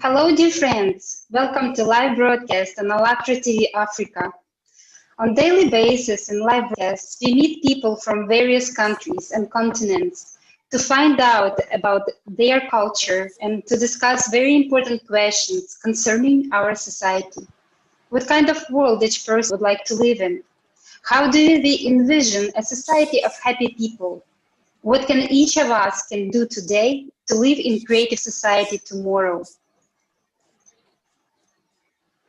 Hello, dear friends. Welcome to live broadcast on ALLATRA TV Africa. On daily basis in live broadcasts, we meet people from various countries and continents to find out about their culture and to discuss very important questions concerning our society. What kind of world each person would like to live in? How do we envision a society of happy people? What can each of us can do today to live in creative society tomorrow?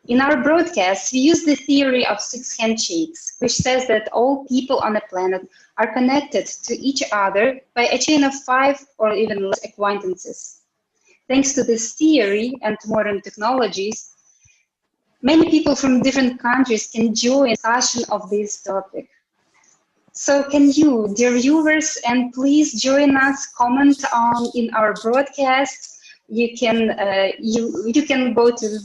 In our broadcast, we use the theory of 6 handshakes, which says that all people on the planet are connected to each other by a chain of 5 or even less acquaintances. Thanks to this theory and modern technologies, many people from different countries can join discussion of this topic. So can you, dear viewers, and please join us, comment on in our broadcast. You can go to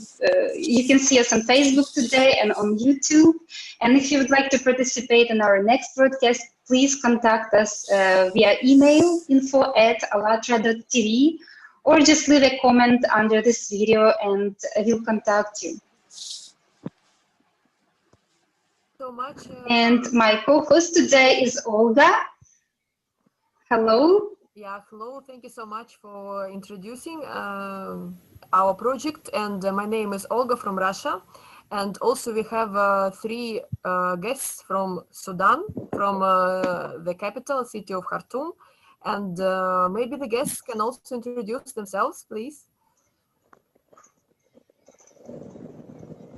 you can see us on Facebook today and on YouTube. And if you would like to participate in our next broadcast, please contact us via email info@allatra.tv or just leave a comment under this video and we'll contact you. So much. And my co-host today is Olga. Hello. Yeah, hello. Thank you so much for introducing our project. And my name is Olga from Russia. And also we have 3 guests from Sudan, from the capital city of Khartoum. And maybe the guests can also introduce themselves, please.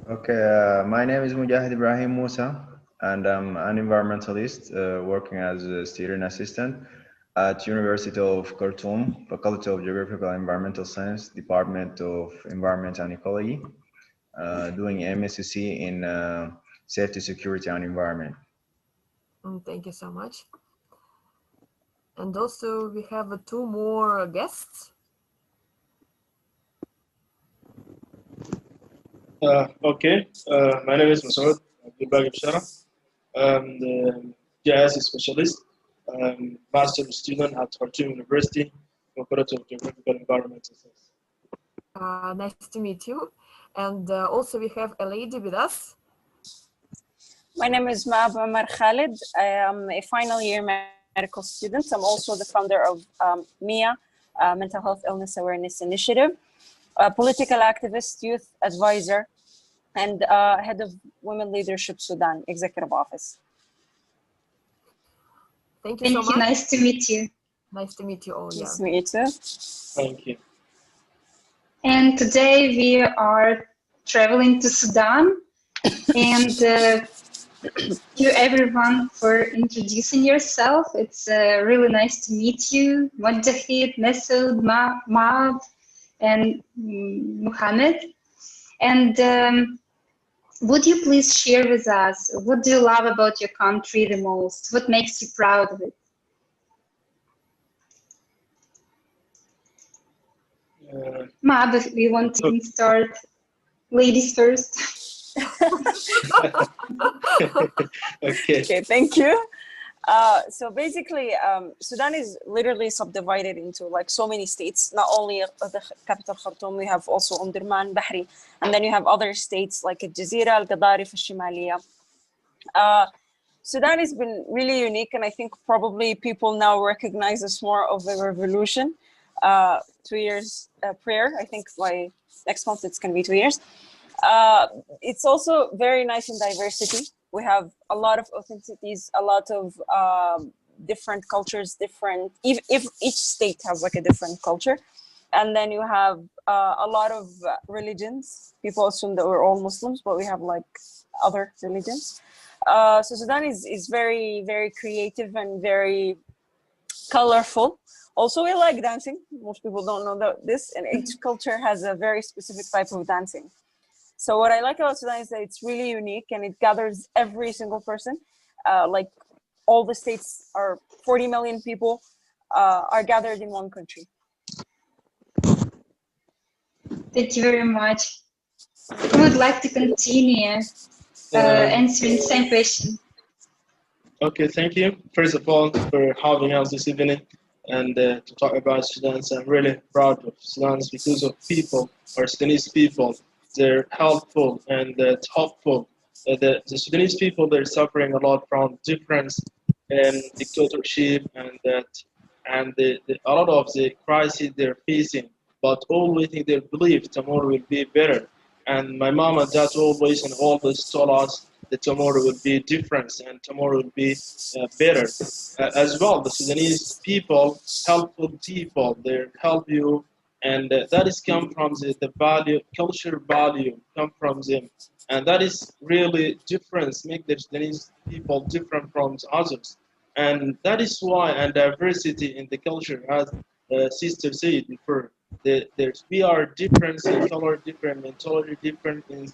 Okay, my name is Mujahid Ibrahim Musa, and I'm an environmentalist working as a student assistant at University of Khartoum, Faculty of Geographical and Environmental Science, Department of Environment and Ecology, doing MSc in Safety, Security and Environment. Thank you so much. And also we have 2 more guests. Okay, my name is Masoud Abdulbaghi Bishara. I'm the GIS specialist, master's student at Khartoum University, Faculty of Geographical Environmental Science. Nice to meet you. And also we have a lady with us. My name is Maab Omar Khalid. I am a final year medical student. I'm also the founder of MIA, Mental Health Illness Awareness Initiative, a political activist, youth advisor, and head of Women Leadership Sudan Executive Office. Thank you so much. Nice to meet you. Nice to meet you all. Nice to meet you too. Thank you. And today we are traveling to Sudan. And thank you everyone for introducing yourself. It's really nice to meet you, Mujahid, Masoud, Maab, and Muhammad. And would you please share with us, what do you love about your country the most? What makes you proud of it? Maab, if we want to start, ladies first. Okay, thank you. So basically, Sudan is literally subdivided into like so many states. Not only the capital Khartoum, we have also Omdurman, Bahri, and then you have other states like Al-Jazeera, Al-Qadarif, Al-Shimaliyah. Sudan has been really unique, and I think probably people now recognize us more of a revolution. 2 years prior, I think by next month it's going to be 2 years. It's also very nice in diversity. We have a lot of authenticities, a lot of different cultures, if each state has like a different culture. And then you have a lot of religions. People assume that we're all Muslims, but we have like other religions. So Sudan is very, very creative and very colorful. Also, we like dancing. Most people don't know this, and each culture has a very specific type of dancing. So what I like about Sudan is that it's really unique and it gathers every single person. Like all the states are 40 million people are gathered in one country. Thank you very much. I would like to continue answering the same question. Okay, thank you. First of all, for having us this evening. and to talk about Sudan. So I'm really proud of Sudan because of people, or Sudanese people. They're helpful and hopeful. The Sudanese people, they're suffering a lot from difference in dictatorship and a lot of the crises they're facing. But always they believe tomorrow will be better. And my mom and dad always told us that tomorrow will be different and tomorrow will be better. As well, the Sudanese people, helpful people, they help you, and that is come from the value, culture value, come from them, and that is really difference, make the Sudanese people different from others, and that is why, and diversity in the culture, as sister said before, we are different in color, different mentality, different in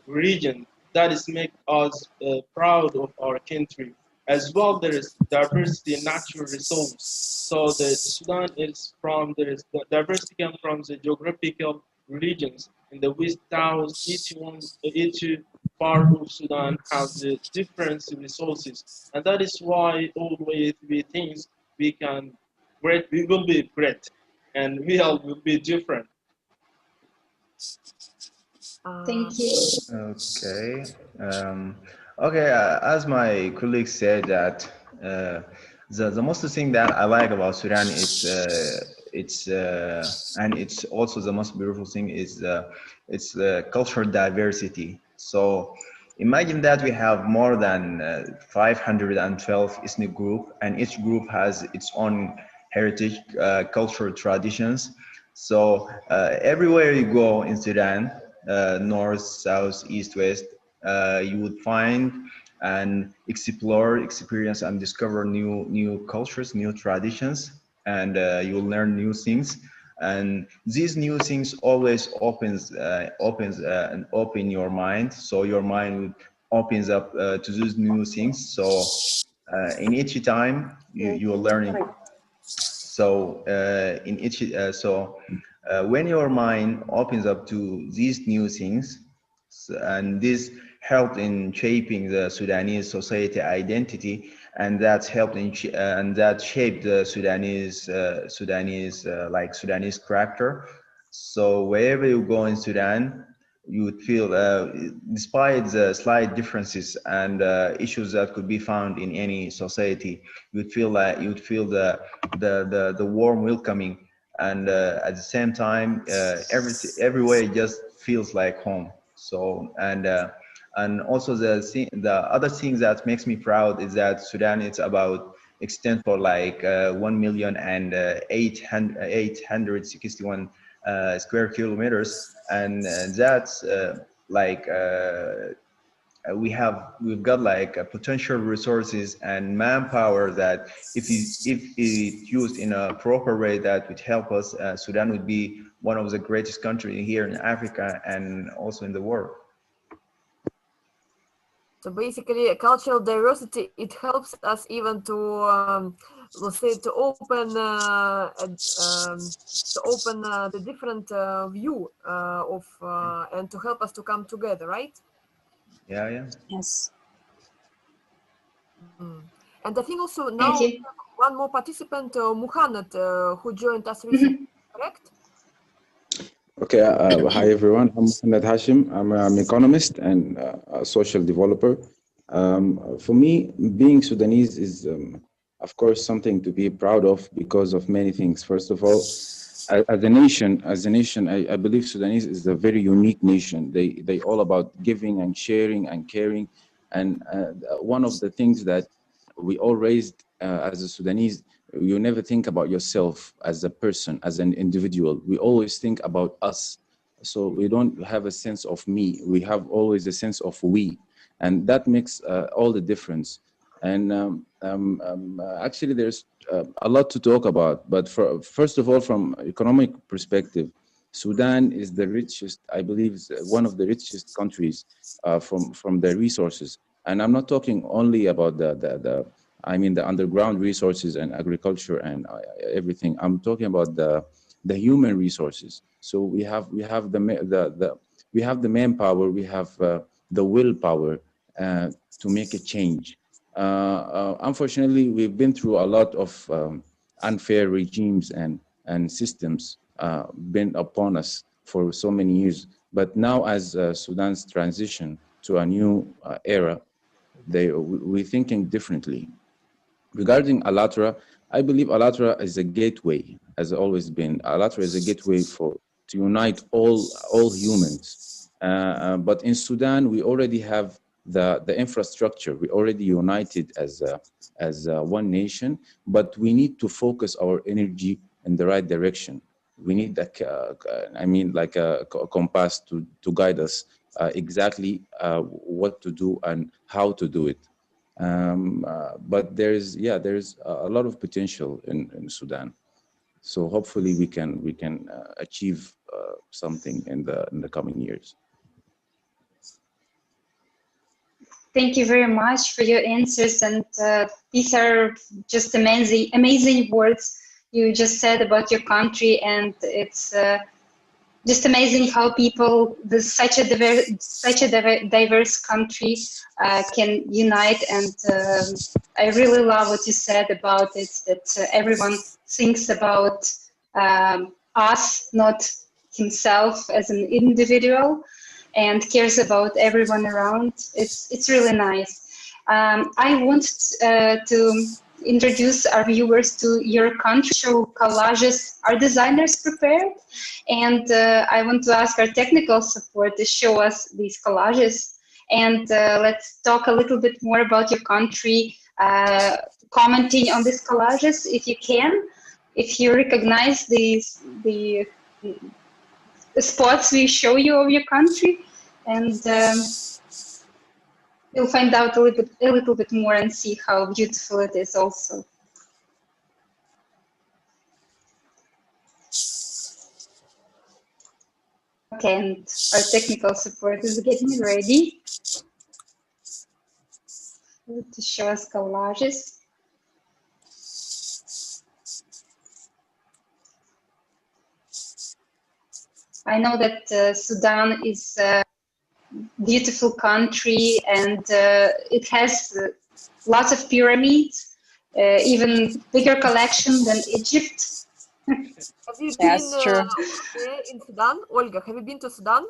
region. That is make us proud of our country. As well, there is diversity in natural resources. So the Sudan is from, there is the diversity comes from the geographical regions. In the west, south, each part of Sudan has the different resources, and that is why always we think we can great, we will be great, and we all will be different. Thank you. Okay. Okay. As my colleague said, that the most thing that I like about Sudan is and it's also the most beautiful thing is it's the cultural diversity. So imagine that we have more than 512 ethnic group, and each group has its own heritage, cultural traditions. So everywhere you go in Sudan, north, south, east, west, you would find and explore, experience, and discover new cultures, new traditions, and you will learn new things. And these new things always opens and open your mind. So your mind opens up to those new things. So in each time you are learning. So in each when your mind opens up to these new things, and this helped in shaping the Sudanese society identity, and that's helped in and that shaped the Sudanese Sudanese character. So wherever you go in Sudan, you would feel, despite the slight differences and issues that could be found in any society, you would feel the warm welcoming, and at the same time, everywhere just feels like home. So and also the other thing that makes me proud is that Sudan is about extent for like 1,861 square kilometers, and that's we've got like potential resources and manpower that if it used in a proper way, that would help us. Sudan would be one of the greatest countries here in Africa and also in the world. So basically, cultural diversity, it helps us even to, let's say, to open the different view of and to help us to come together, right? Yeah. Yes. And I think also now one more participant, Muhammad, who joined us recently, correct? Okay, hi everyone. I'm Mohamed Hashim. I'm an economist and a social developer. For me, being Sudanese is, of course, something to be proud of because of many things. First of all, as a nation, I believe Sudanese is a very unique nation. They all about giving and sharing and caring. And one of the things that we all raised as a Sudanese, you never think about yourself as a person, as an individual. We always think about us. So we don't have a sense of me. We have always a sense of we. And that makes all the difference. And actually, there's a lot to talk about. But first of all, from economic perspective, Sudan is the richest, I believe, one of the richest countries from the resources. And I'm not talking only about the underground resources and agriculture and everything. I'm talking about the human resources. So we have the manpower, we have the willpower to make a change. Unfortunately, we've been through a lot of unfair regimes and systems been upon us for so many years. But now, as Sudan's transition to a new era, we're thinking differently. Regarding ALLATRA, I believe ALLATRA is a gateway, has always been. ALLATRA is a gateway to unite all humans. But in Sudan, we already have the infrastructure. We already united as one nation, but we need to focus our energy in the right direction. We need like a compass to guide us exactly what to do and how to do it. But there's a lot of potential in Sudan. So hopefully we can achieve something in the coming years. Thank you very much for your answers, and these are just amazing words you just said about your country, and it's just amazing how people, such a diverse country, can unite. And I really love what you said about it, that everyone thinks about us, not himself as an individual, and cares about everyone around. It's really nice. I want to introduce our viewers to your country. Show collages our designers prepared, and I want to ask our technical support to show us these collages. And let's talk a little bit more about your country, commenting on these collages if you can, if you recognize the spots we show you of your country, and you'll find out a little bit more and see how beautiful it is also. Okay, and our technical support is getting ready to show us collages. I know that Sudan is a beautiful country, and it has lots of pyramids, even bigger collection than Egypt. Have you been in Sudan? Olga, have you been to Sudan?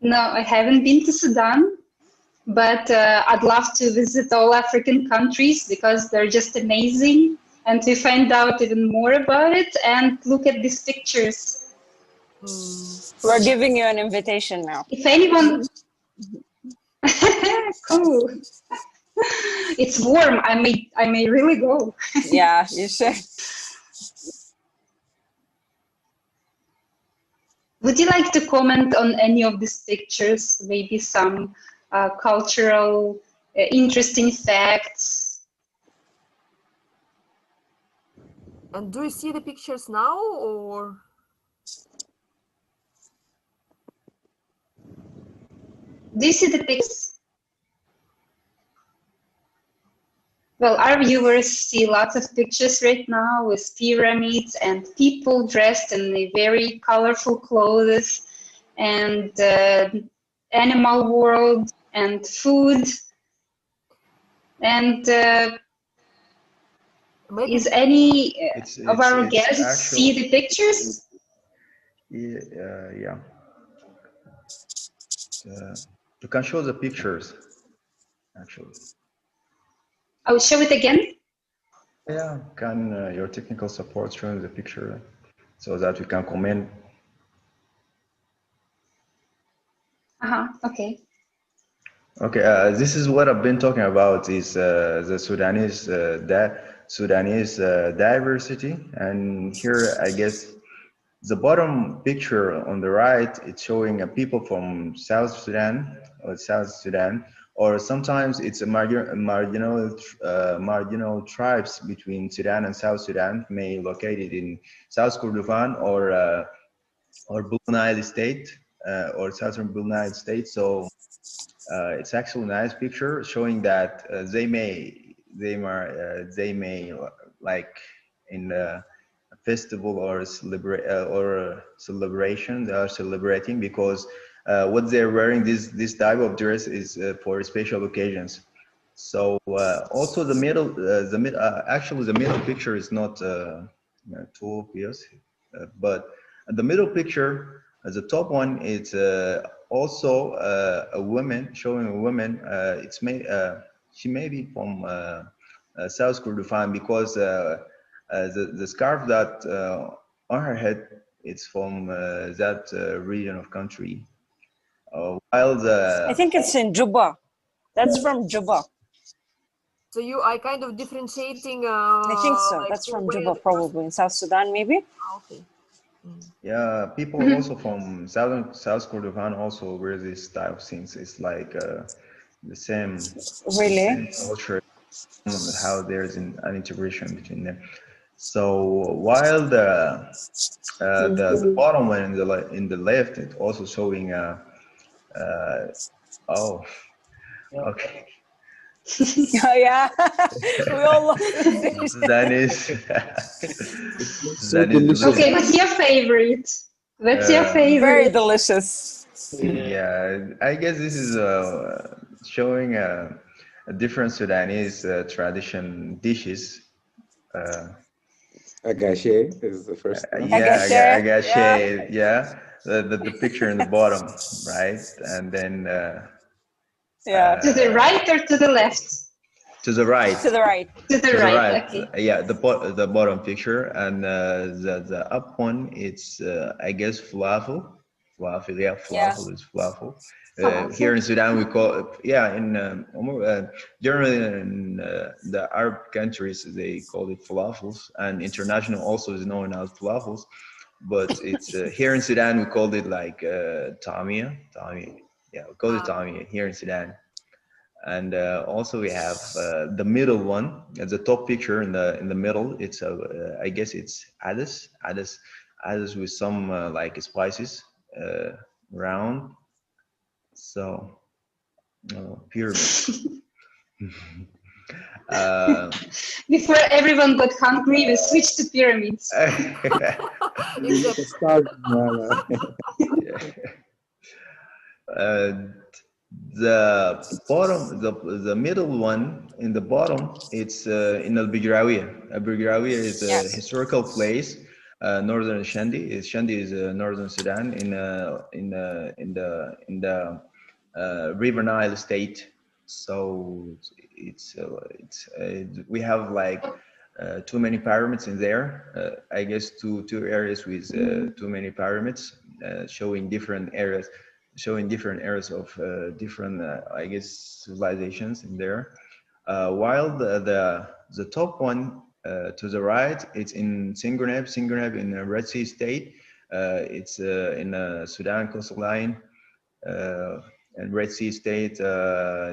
No, I haven't been to Sudan, but I'd love to visit all African countries because they're just amazing, and to find out even more about it and look at these pictures. We're giving you an invitation now. If anyone, cool. It's warm. I may really go. Yeah, you should. Would you like to comment on any of these pictures? Maybe some cultural interesting facts? And do you see the pictures now, or? Do you see the pictures? Well, our viewers see lots of pictures right now with pyramids and people dressed in very colorful clothes, and animal world and food. And is any of our guests see the pictures? Yeah. You can show the pictures, actually. I will show it again. Yeah, can your technical support show the picture so that we can comment? Okay. Okay, this is what I've been talking about, is the Sudanese diversity. And here, I guess, the bottom picture on the right, it's showing people from South Sudan, or sometimes it's a marginal tribes between Sudan and South Sudan, may located in South Kordofan or Blue Nile State, or Southern Blue Nile State. So it's actually a nice picture showing that they may like in a festival or a celebration, they are celebrating because what they're wearing, this type of dress is for special occasions. So also the middle, actually the middle picture is not too obvious, but the middle picture, the top one, it's also a woman, showing a woman. She may be from South Kordofan, because the scarf that on her head, it's from that region of country. While I think it's in Juba. That's from Juba. So you are kind of differentiating. I think so. Like That's from Juba, probably in South Sudan, maybe. Okay. Yeah, people also from South Kordofan also wear this type of things. It's like the same, Really? the same culture, how there's an integration between them. So while the bottom one in the left, it's also showing oh, okay. Yeah, we all love this. That is delicious. Okay, what's your favorite? What's your favorite? Very delicious. Yeah, I guess this is showing a different Sudanese tradition dishes. Agashe is the first one. Yeah, Agashe. yeah. The picture in the bottom, right? And then to the right or to the left? to the right. To the right. To the right. Okay. Yeah, the bottom picture, and the up one, it's I guess falafel. Falafel, yeah, falafel is falafel. Here in Sudan, we call it, generally in the Arab countries, they call it falafels, and international also is known as falafels. But it's here in Sudan, we called it like tamia. Yeah, we call it tamia here in Sudan. And also we have the middle one, the top picture in the middle. It's I guess it's adas with some like spices round. So pyramid. Before everyone got hungry, we switched to pyramids. The bottom, the middle one in the bottom, it's in Al-Bigrawiya. Al-Bigrawiya is a historical place, northern Shandi. Shandi is northern Sudan in the River Nile state. So it's we have like too many pyramids in there. I guess two areas with too many pyramids, showing different areas of different, I guess, civilizations in there. While the top one to the right, it's in Singarneb in the Red Sea state. It's in Sudan coastal line and Red Sea state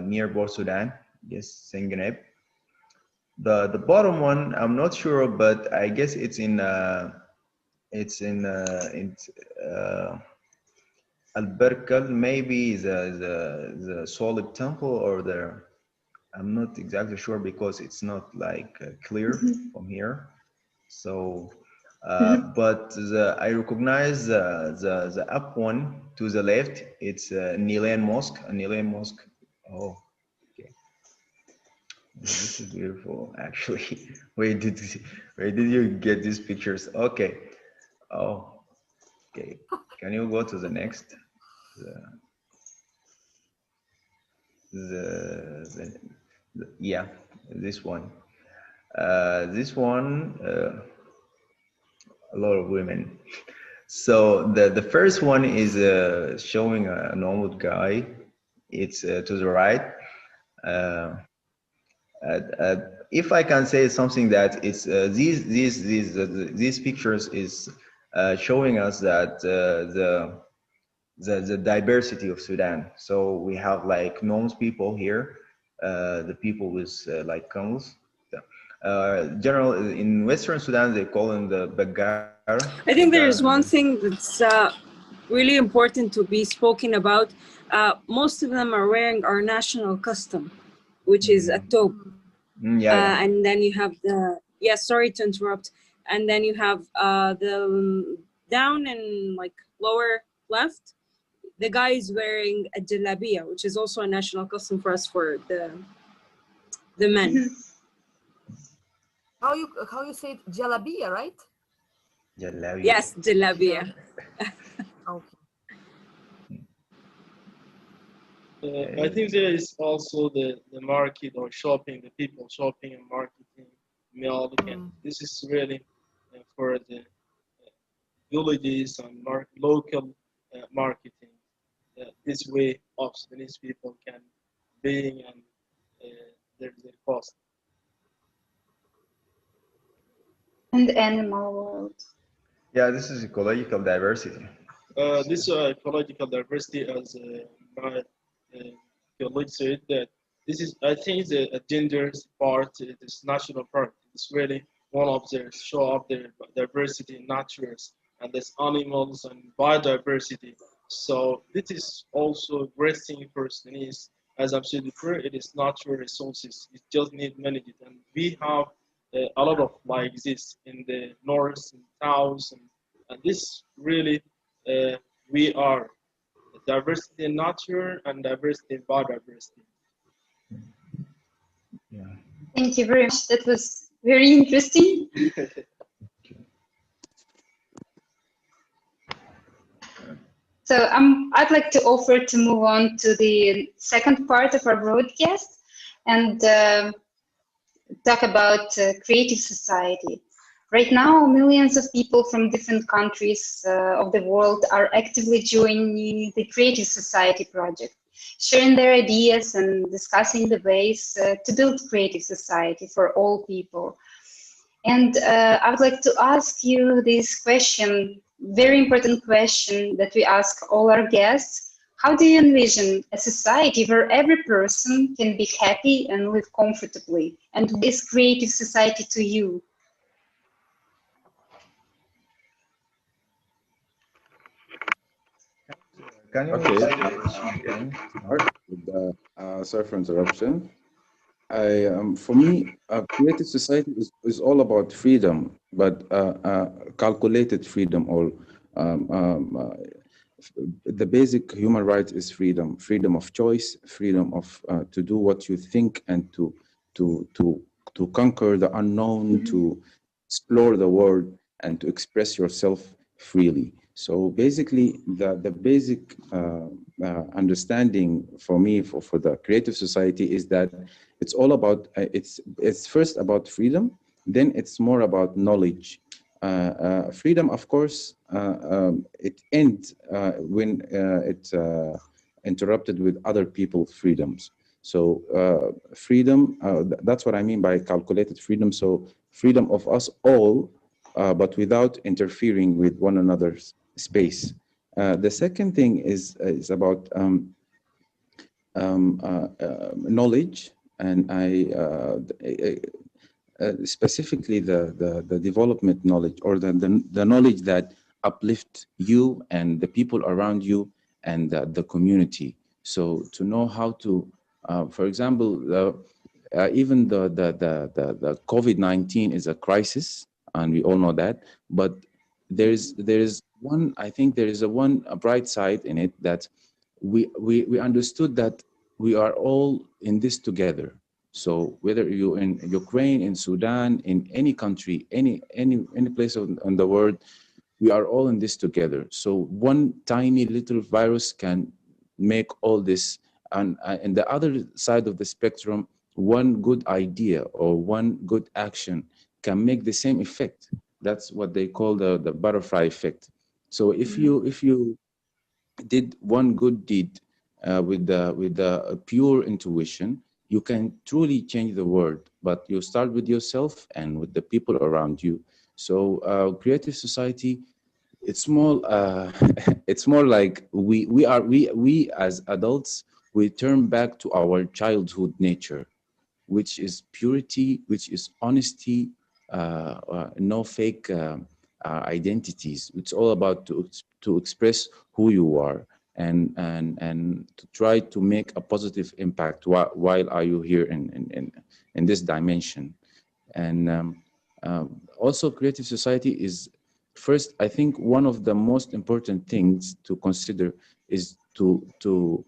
near Port Sudan. Yes, Singarneb. The bottom one, I'm not sure, but I guess it's in Al-Barkal, maybe the solid temple, or I'm not exactly sure because it's not like clear from here. So, but I recognize the up one to the left. It's Nilan Mosque. Oh, okay. This is beautiful, actually. Where did you get these pictures? Okay. Oh, okay. Can you go to the next? Yeah, this one. This one, a lot of women. So the first one is showing a normal guy. It's to the right. If I can say something, that it's these pictures is showing us that the diversity of Sudan. So we have like Noms people here, the people with like camels. General in Western Sudan, they call them the Bagar. I think there is one thing that's really important to be spoken about. Most of them are wearing our national custom, which is a toque. And then you have sorry to interrupt. And then you have the down and like lower left, the guy is wearing a jalabiya, which is also a national custom for us for the The men. How you say it? Jalabiya, right? Jalabiya. Yes, jalabiya. Okay. I think there is also the market or shopping, the people shopping and marketing, milk, and this is really for the villages and local marketing. This way of Sudanese people can being and their cost. And the animal world. Yeah, this is ecological diversity. This ecological diversity, as my colleague said, that this is, I think, the gender's part, this national part. It's really one of the show of the diversity in natures and there's animals and biodiversity. So this is also great thing for Sudanese. As I've said before, it is natural resources. It just need managed, and we have a lot of like this in the north and south, and this really we are diversity in nature and diversity in biodiversity. Yeah. Thank you very much. That was very interesting. So I'd like to offer to move on to the second part of our broadcast and talk about creative society. Right now, millions of people from different countries of the world are actively joining the Creative Society project, sharing their ideas and discussing the ways to build creative society for all people. And I would like to ask you this question, very important question that we ask all our guests. How do you envision a society where every person can be happy and live comfortably? And what is creative society to you? Can you Okay. say that again? Sorry for interruption. For me, creative society is all about freedom, but calculated freedom, or the basic human right is freedom, freedom of choice, freedom of to do what you think, and to conquer the unknown, to explore the world, and to express yourself freely. So basically, the basic understanding for me for the creative society is that it's all about it's first about freedom, then it's more about knowledge. Freedom, of course, it ends when it's interrupted with other people's freedoms. So freedom, that's what I mean by calculated freedom. So freedom of us all, but without interfering with one another's space. The second thing is about knowledge, and specifically the development knowledge, or the knowledge that uplift you and the people around you and the community. So to know how to, for example, even the COVID-19 is a crisis, and we all know that. But there's one, I think there is a bright side in it, that we understood that we are all in this together. So whether you're in Ukraine, in Sudan, in any country, any place in the world, we are all in this together. So one tiny little virus can make all this, and the other side of the spectrum, one good idea or one good action can make the same effect. That's what they call the butterfly effect. So if you did one good deed with the pure intuition, you can truly change the world. But you start with yourself and with the people around you. So creative society, it's more it's more like we as adults, we turn back to our childhood nature, which is purity, which is honesty, no fake identities. It's all about to express who you are, and to try to make a positive impact while are you here in this dimension. And also, creative society is, first, I think one of the most important things to consider is to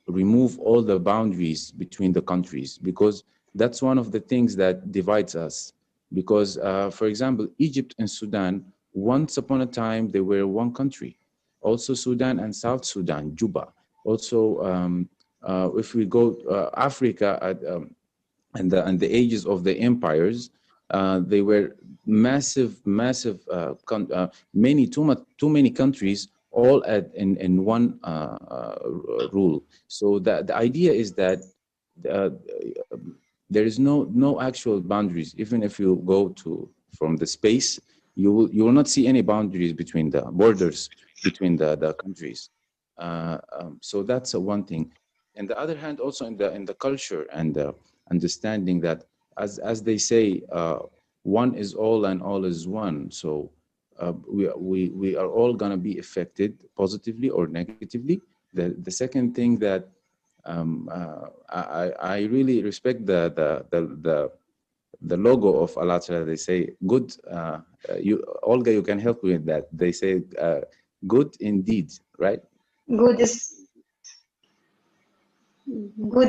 remove all the boundaries between the countries, because That's one of the things that divides us. Because, for example, Egypt and Sudan, once upon a time, they were one country. Also Sudan and South Sudan, Juba. Also, if we go Africa and the ages of the empires, they were massive, too many countries, all in one rule. So the idea is that there is no actual boundaries. Even if you go from the space, you will not see any boundaries between the borders between the countries. So that's one thing. On the other hand, also in the culture and the understanding that, as they say, one is all and all is one. So we are all going to be affected positively or negatively. The second thing that I really respect the logo of ALLATRA. They say good. Olga, you can help me with that. They say good indeed, right? Good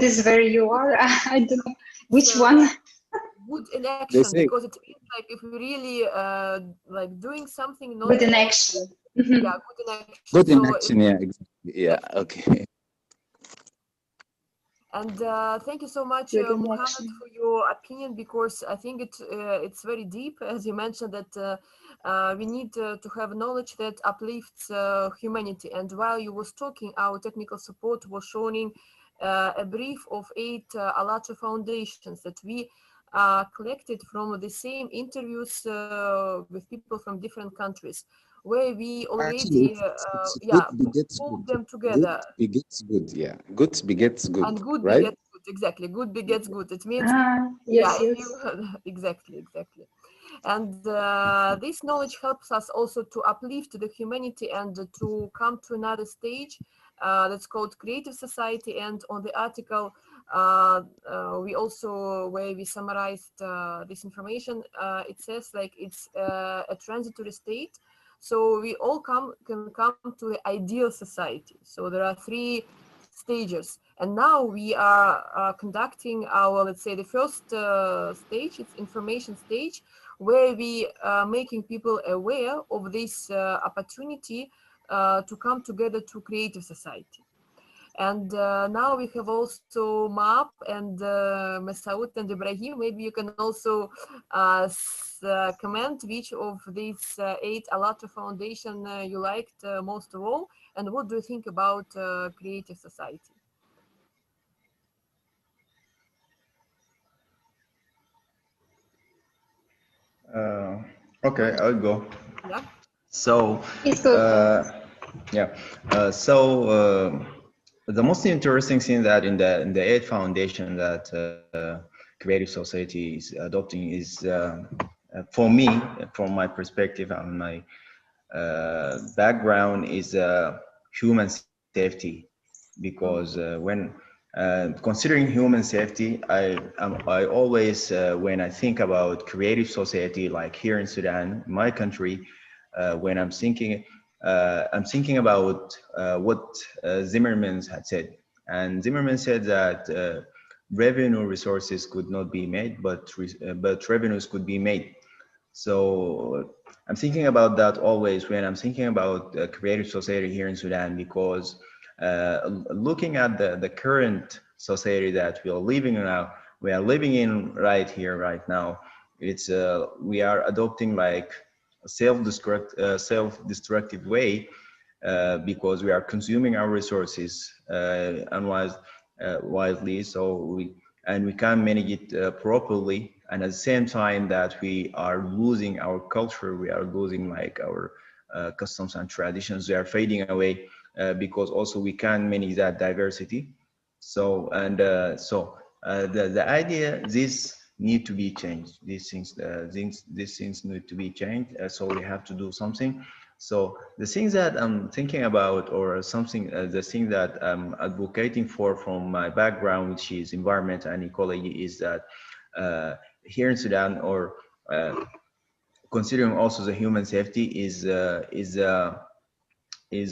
is where you are. I don't know which one. Good in action, because it means like if we really like doing something. Not good in action. Yeah, good in action. Good in action. Yeah, exactly. Yeah. Okay. And thank you so much, Muhammad, for your opinion, because I think it's very deep, as you mentioned, that we need to have knowledge that uplifts humanity. And while you was talking, our technical support was showing a brief of 8 ALLATRA foundations that we collected from the same interviews with people from different countries, where we already pulled them together. Good begets good, yeah. Good begets good, and good right? begets good, exactly. Good begets good. It means, yes. Exactly. And this knowledge helps us also to uplift the humanity and to come to another stage that's called creative society. And on the article, we also, where we summarized this information, it says like it's a transitory state. So we all can come to the ideal society. So there are 3 stages, and now we are conducting our, let's say, the first stage. It's information stage, where we are making people aware of this opportunity to come together to creative society. And now we have also Maap and Masoud and Ibrahim. Maybe you can also comment which of these 8 ALLATRA foundation you liked most of all, and what do you think about creative society? Okay, I'll go. Yeah. So, the most interesting thing that in the 8 foundation that creative society is adopting is, for me, from my perspective and my background, is human safety, because when considering human safety, I always, when I think about creative society, like here in Sudan, my country, when I'm thinking about what Zimmerman had said. And Zimmerman said that revenue resources could not be made, but revenues could be made. So I'm thinking about that always when I'm thinking about creative society here in Sudan, because looking at the current society that we are living in right here, right now, it's we are adopting like a self-destructive way, because we are consuming our resources wisely, and we can't manage it properly. And at the same time that we are losing our culture, we are losing like our customs and traditions. They are fading away because also we can't manage that diversity. So the idea, this need to be changed. These things need to be changed. So we have to do something. So the things that I'm thinking about, or something, the thing that I'm advocating for from my background, which is environment and ecology, is that here in Sudan, or considering also the human safety, is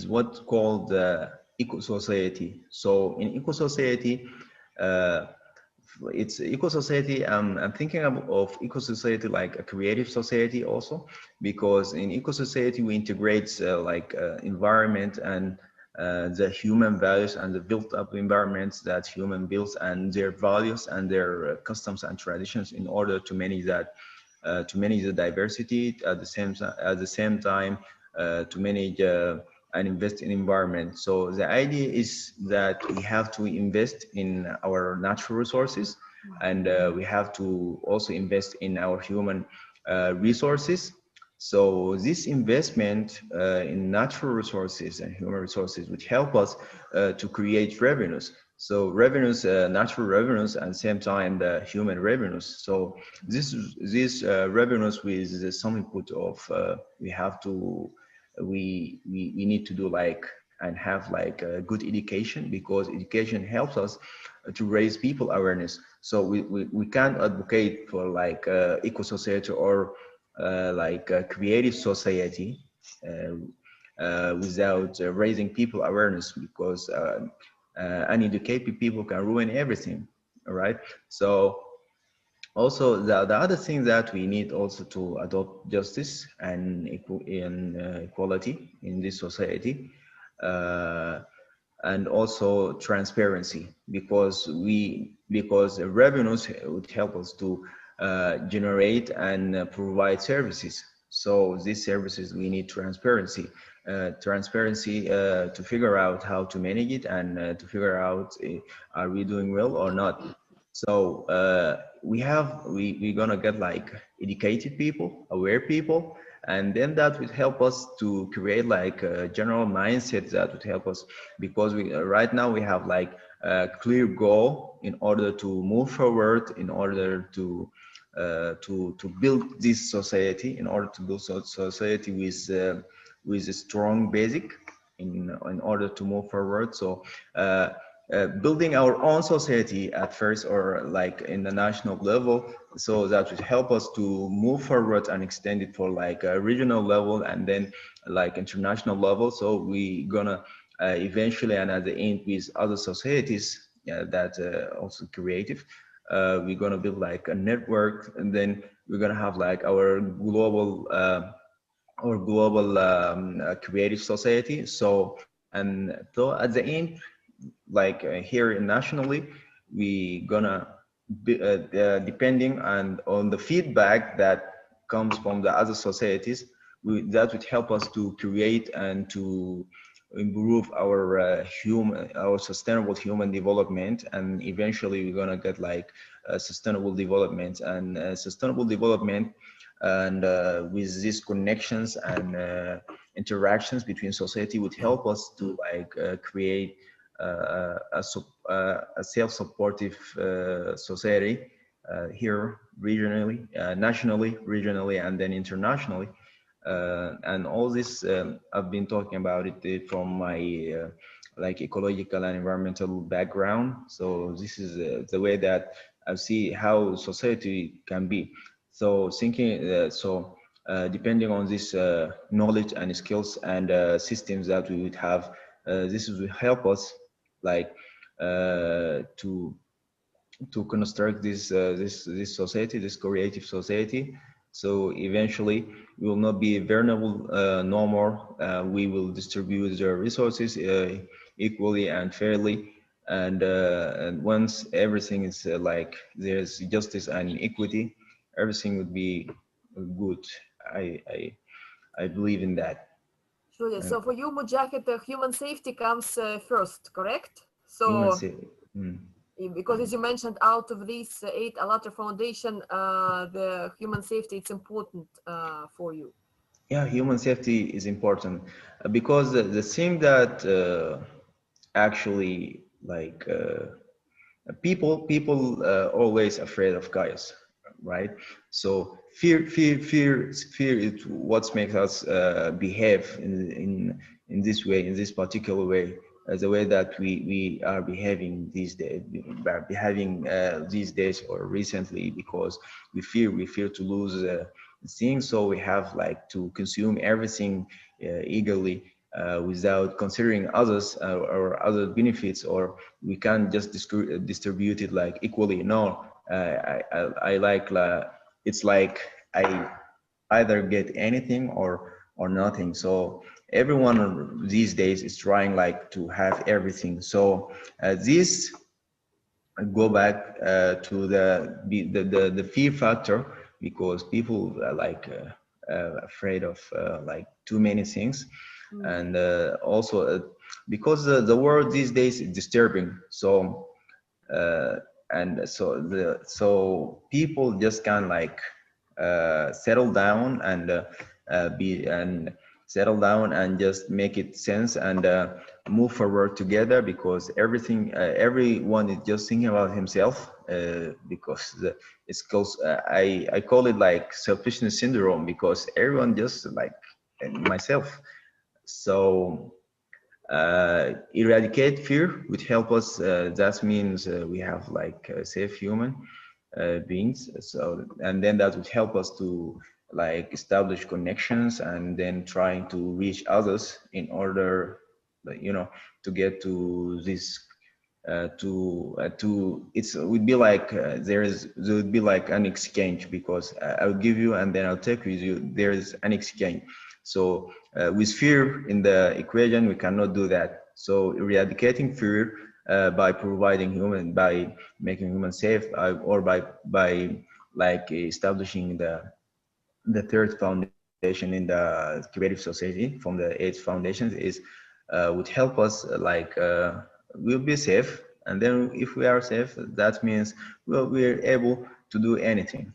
what's called eco-society. So in eco-society, it's eco-society. I'm thinking of eco-society like a creative society also, because in eco-society we integrate environment and the human values and the built-up environments that human builds and their values and their customs and traditions in order to manage that, to manage the diversity at the same time to manage and invest in environment. So the idea is that we have to invest in our natural resources, and we have to also invest in our human resources. So this investment in natural resources and human resources would help us to create revenues. So revenues, natural revenues, and same time the human revenues. So these revenues with some input of we need to do like and have like a good education, because education helps us to raise people awareness. So we can't advocate for like eco society or like a creative society without raising people awareness, because uneducated people can ruin everything. All right. So also the other thing that we need also to adopt justice and equality in this society, and also transparency, because revenues would help us to generate and provide services. So these services, we need transparency, to figure out how to manage it, and to figure out are we doing well or not. So we're gonna get like educated people, aware people, and then that would help us to create like a general mindset that would help us, because we right now we have like a clear goal in order to move forward, in order to build this society, in order to build society with a strong basic in order to move forward. So building our own society at first, or like in the national level, so that would help us to move forward and extend it for like a regional level and then like international level. So we gonna eventually, and at the end, with other societies that also creative, we're gonna build like a network, and then we're gonna have like our global creative society. So, and so at the end, like here nationally, we gonna be, depending on the feedback that comes from the other societies, that would help us to create and to improve our our sustainable human development, and eventually we're gonna get like sustainable development and sustainable development, and with these connections and interactions between society would help us to like create a self-supportive society here regionally, nationally, regionally, and then internationally. And all this I've been talking about it from my like ecological and environmental background. So this is the way that I see how society can be. So thinking, depending on this knowledge and skills and systems that we would have, this will help us like to construct this society, this creative society. So eventually we will not be vulnerable no more. We will distribute the resources equally and fairly. And once everything is like there's justice and equity, everything would be good. I believe in that. Sure. So for you, Mujahid, human safety comes first, correct? Human So safety. because as you mentioned, out of these 8 ALLATRA Foundation, the human safety is important for you. Yeah, human safety is important because the thing that actually like people always afraid of chaos, right? So fear is what makes us behave in this way, in this particular way, as the way that we are behaving these days, these days or recently, because we fear to lose things, so we have like to consume everything eagerly, without considering others or other benefits, or we can't just distribute it like equally. No, I like it's like I either get anything or nothing. So everyone these days is trying like to have everything. So this go back to the fear factor, because people are like afraid of like too many things. And also because the world these days is disturbing. So and so people just can't like settle down and settle down and just make it sense and move forward together, because everyone is just thinking about himself, because it's called I call it like selfishness syndrome, because everyone just like myself. So eradicate fear would help us. That means we have like safe human beings. So, and then that would help us to like establish connections and then trying to reach others in order, you know, to get to this it would be like there would be like an exchange, because I'll give you and then I'll take with you. There's an exchange. So with fear in the equation, we cannot do that. So eradicating fear by providing by making humans safe, or by like establishing the third foundation in the creative society from the 8 foundations is would help us like we'll be safe. And then if we are safe, that means we're able to do anything.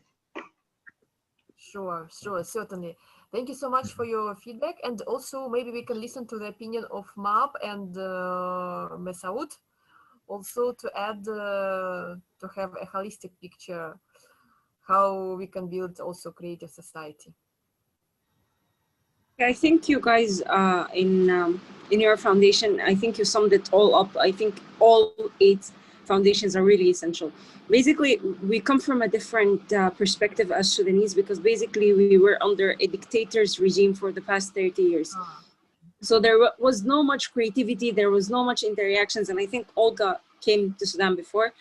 Sure, certainly. Thank you so much for your feedback. And also maybe we can listen to the opinion of Mab and Mesaud, also to add, to have a holistic picture, how we can build also creative society. I think you guys in your foundation, I think you summed it all up. I think all 8 foundations are really essential. Basically, we come from a different perspective as Sudanese, because basically we were under a dictator's regime for the past 30 years. So there was no much creativity, there was no much interactions, and I think Olga came to Sudan before.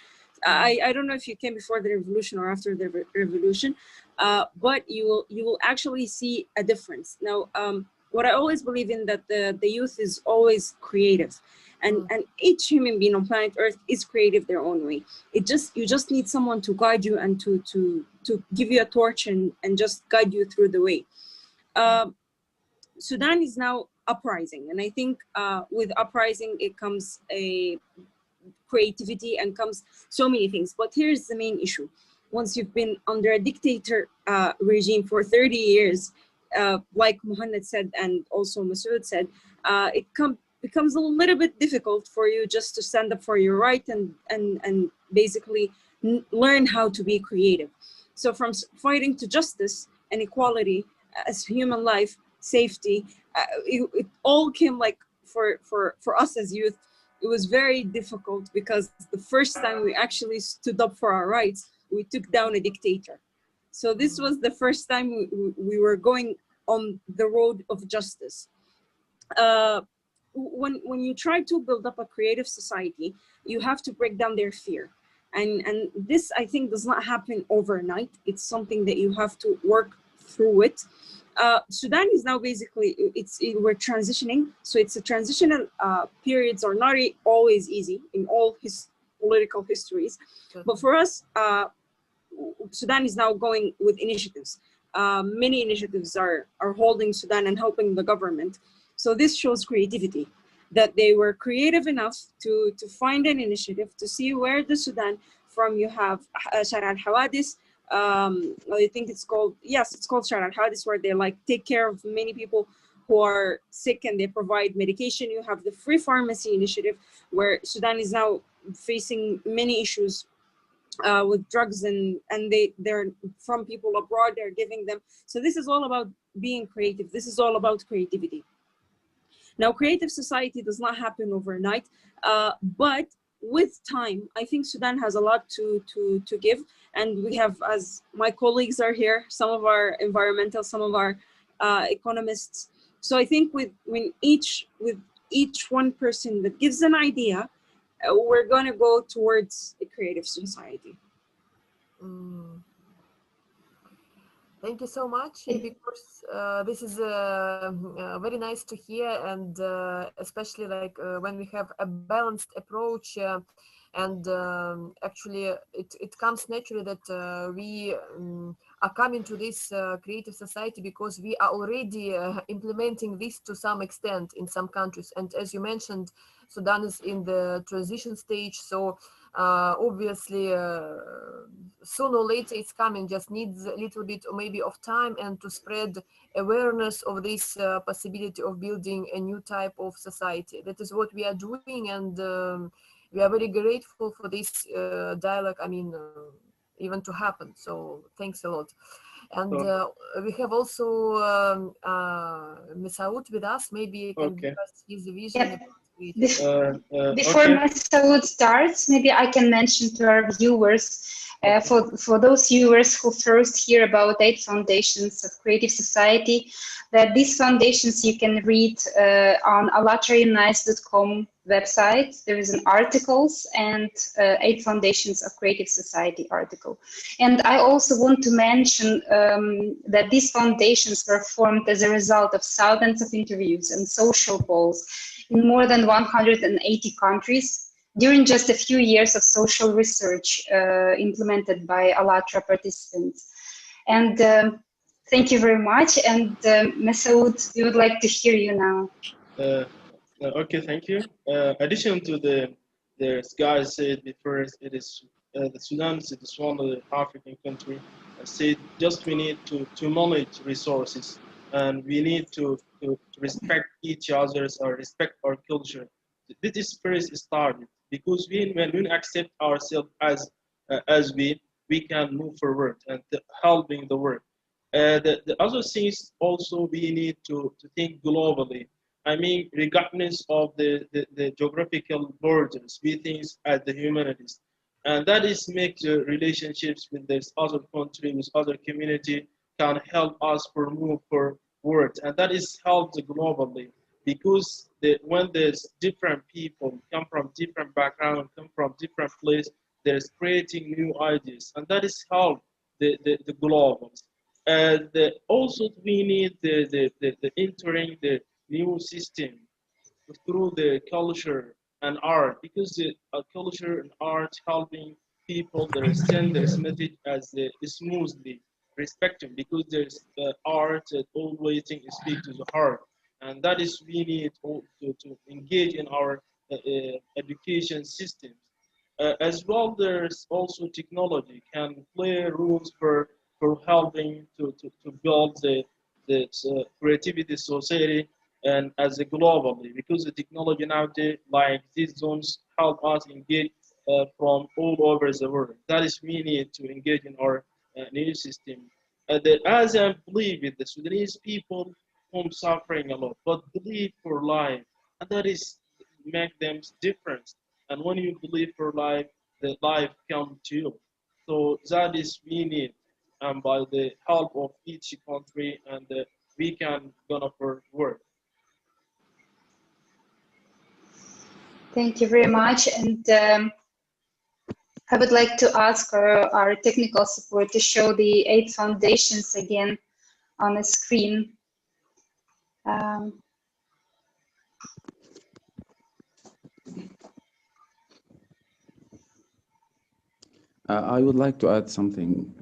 I don't know if you came before the revolution or after the revolution, but you will actually see a difference. Now, what I always believe in, that the youth is always creative, and each human being on planet Earth is creative their own way. You just need someone to guide you and to give you a torch and just guide you through the way. Sudan is now uprising, and I think with uprising it comes a creativity and comes so many things. But here's the main issue: once you've been under a dictator regime for 30 years, like Muhammad said and also Masoud said, it becomes a little bit difficult for you just to stand up for your right and basically learn how to be creative. So from fighting to justice and equality as human life, safety, it all came like for us as youth. It was very difficult, because the first time we actually stood up for our rights, we took down a dictator. So this was the first time we were going on the road of justice. When you try to build up a creative society, you have to break down their fear. And this, I think, does not happen overnight. It's something that you have to work through it. Sudan is now basically, we're transitioning. So it's a transitional periods are not always easy in all his political histories. But for us, Sudan is now going with initiatives. Many initiatives are holding Sudan and helping the government. So this shows creativity, that they were creative enough to find an initiative to see where the Sudan from. You have Shara al-Hawadis, I think it's called Shara al-Hawadis, where they like take care of many people who are sick and they provide medication. You have the free pharmacy initiative, where Sudan is now facing many issues with drugs, and they're from people abroad, they're giving them. So this is all about being creative. This is all about creativity. Now, creative society does not happen overnight, but with time, I think Sudan has a lot to give. And we have, as my colleagues are here, some of our environmental, some of our economists, So I think with each one person that gives an idea, we're going to go towards a creative society. Thank you so much, because this is very nice to hear, and especially like when we have a balanced approach, and actually it comes naturally that we are coming to this creative society because we are already implementing this to some extent in some countries. And as you mentioned, Sudan is in the transition stage, so obviously sooner or later it's coming, just needs a little bit or maybe of time and to spread awareness of this possibility of building a new type of society. That is what we are doing, and we are very grateful for this dialogue, I mean, even to happen. So thanks a lot. And we have also Masoud with us. Maybe he can give us his vision. Before Masoud starts, maybe I can mention to our viewers, for those viewers who first hear about 8 foundations of creative society, that these foundations you can read on ALLATRAunites.com website. There is an articles and 8 foundations of creative society article. And I also want to mention that these foundations were formed as a result of thousands of interviews and social polls in more than 180 countries during just a few years of social research implemented by ALLATRA participants. And thank you very much. And Masoud, we would like to hear you now. Okay, thank you. Addition to the guys said before, it is the Sudan is one of the African country. I said just we need to manage resources, and we need to respect each other's or respect our culture. This is first started because when we accept ourselves as we can move forward and helping the world. The other things also we need to think globally. I mean, regardless of the geographical borders, we think as the humanities. And that is make the relationships with this other country, with other community, can help us for move forward. And that is helped globally because when there's different people, come from different background, come from different place, there's creating new ideas. And that is help the globals. And also we need the entering the new system through the culture and art, because the culture and art helping people understand their message as smoothly respected, because there's art that always speak to the heart, and that is we need to engage in our education systems. As well, there's also technology can play roles for helping to build the creativity society and as a globally, because the technology nowadays like these zones help us engage from all over the world. That is we need to engage in our new system. As I believe it, the Sudanese people whom suffering a lot, but believe for life, and that is make them different. And when you believe for life, the life comes to you. So that is we need, and by the help of each country, and we can gonna for work. Thank you very much. And I would like to ask our technical support to show the 8 foundations again on the screen. I would like to add something.